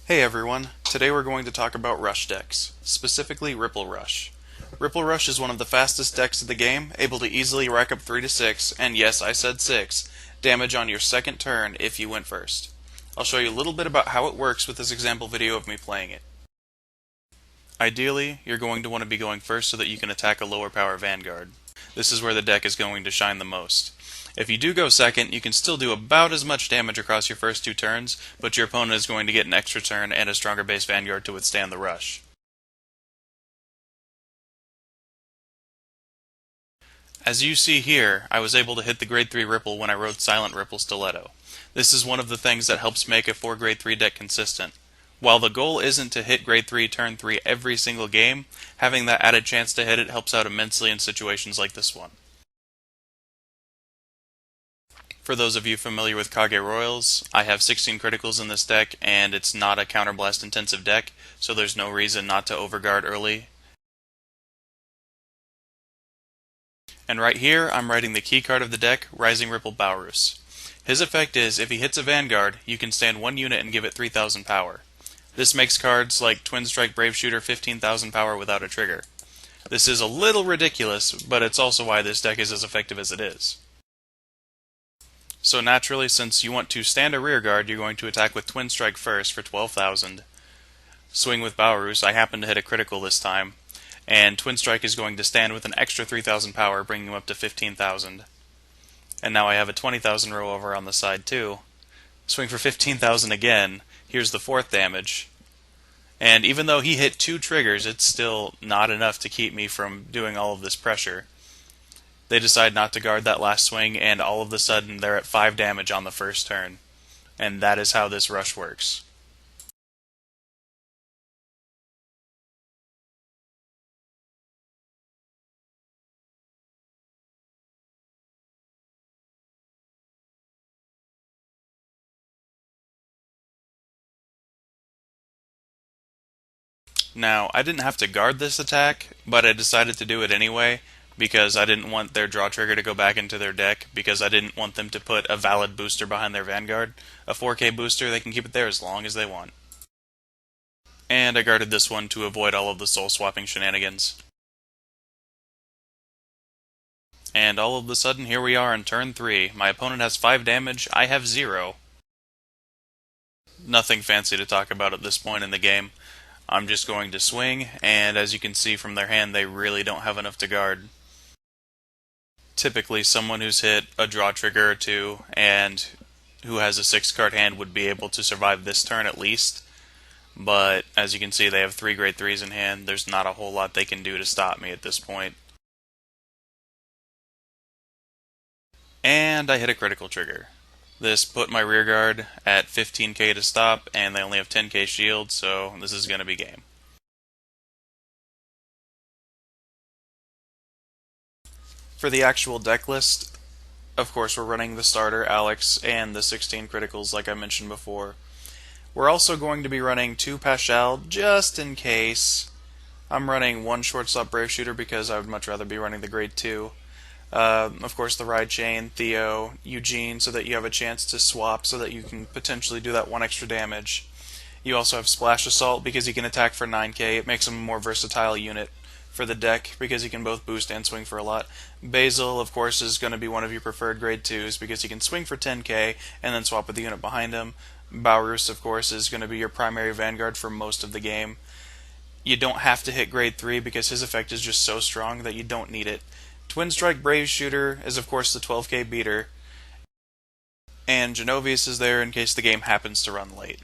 Hey everyone, today we're going to talk about rush decks, specifically Ripple Rush. Ripple Rush is one of the fastest decks of the game, able to easily rack up 3 to 6, and yes, I said 6, damage on your second turn if you went first. I'll show you a little bit about how it works with this example video of me playing it. Ideally, you're going to want to be going first so that you can attack a lower power Vanguard. This is where the deck is going to shine the most. If you do go second, you can still do about as much damage across your first 2 turns, but your opponent is going to get an extra turn and a stronger base Vanguard to withstand the rush. As you see here, I was able to hit the grade 3 Ripple when I rode Silent Ripple Stilletto. This is one of the things that helps make a 4 grade 3 deck consistent. While the goal isn't to hit grade 3 turn 3 every single game, having that added chance to hit it helps out immensely in situations like this one. For those of you familiar with Kage Royals, I have 16 criticals in this deck, and it's not a counterblast intensive deck, so there's no reason not to overguard early. And right here, I'm writing the key card of the deck, Rising Ripple Baurus. His effect is, if he hits a Vanguard, you can stand 1 unit and give it 3,000 power. This makes cards like Twin Strike Brave Shooter 15,000 power without a trigger. This is a little ridiculous, but it's also why this deck is as effective as it is. So naturally, since you want to stand a rearguard, you're going to attack with Twin Strike first for 12,000. Swing with Baurus, I happen to hit a critical this time, and Twin Strike is going to stand with an extra 3,000 power, bringing him up to 15,000. And now I have a 20,000 row over on the side too. Swing for 15,000 again, here's the 4th damage. And even though he hit 2 triggers, it's still not enough to keep me from doing all of this pressure. They decide not to guard that last swing, and all of a sudden they're at 5 damage on the first turn. And that is how this rush works. Now, I didn't have to guard this attack, but I decided to do it anyway, because I didn't want their draw trigger to go back into their deck, because I didn't want them to put a valid booster behind their Vanguard. A 4K booster, they can keep it there as long as they want. And I guarded this one to avoid all of the soul swapping shenanigans. And all of a sudden, here we are in turn 3. My opponent has 5 damage, I have 0. Nothing fancy to talk about at this point in the game. I'm just going to swing, and as you can see from their hand, they really don't have enough to guard. Typically, someone who's hit a draw trigger or 2, and who has a 6-card hand would be able to survive this turn at least. But, as you can see, they have 3 grade 3s in hand. There's not a whole lot they can do to stop me at this point. And I hit a critical trigger. This put my rearguard at 15k to stop, and they only have 10k shield, so this is going to be game. For the actual deck list, of course we're running the starter, Alex, and the 16 criticals like I mentioned before. We're also going to be running 2 Paschal, just in case. I'm running 1 Shortstop Brave Shooter because I would much rather be running the grade 2. Of course, the Ride Chain, Theo, Eugene, so that you have a chance to swap so that you can potentially do that 1 extra damage. You also have Splash Assult because he can attack for 9k. It makes him a more versatile unit for the deck because he can both boost and swing for a lot. Basil, of course, is going to be one of your preferred grade 2s because he can swing for 10k and then swap with the unit behind him. Baurus, of course, is going to be your primary Vanguard for most of the game. You don't have to hit grade 3 because his effect is just so strong that you don't need it. Twin Strike Brave Shooter is of course the 12k beater, and Genovious is there in case the game happens to run late.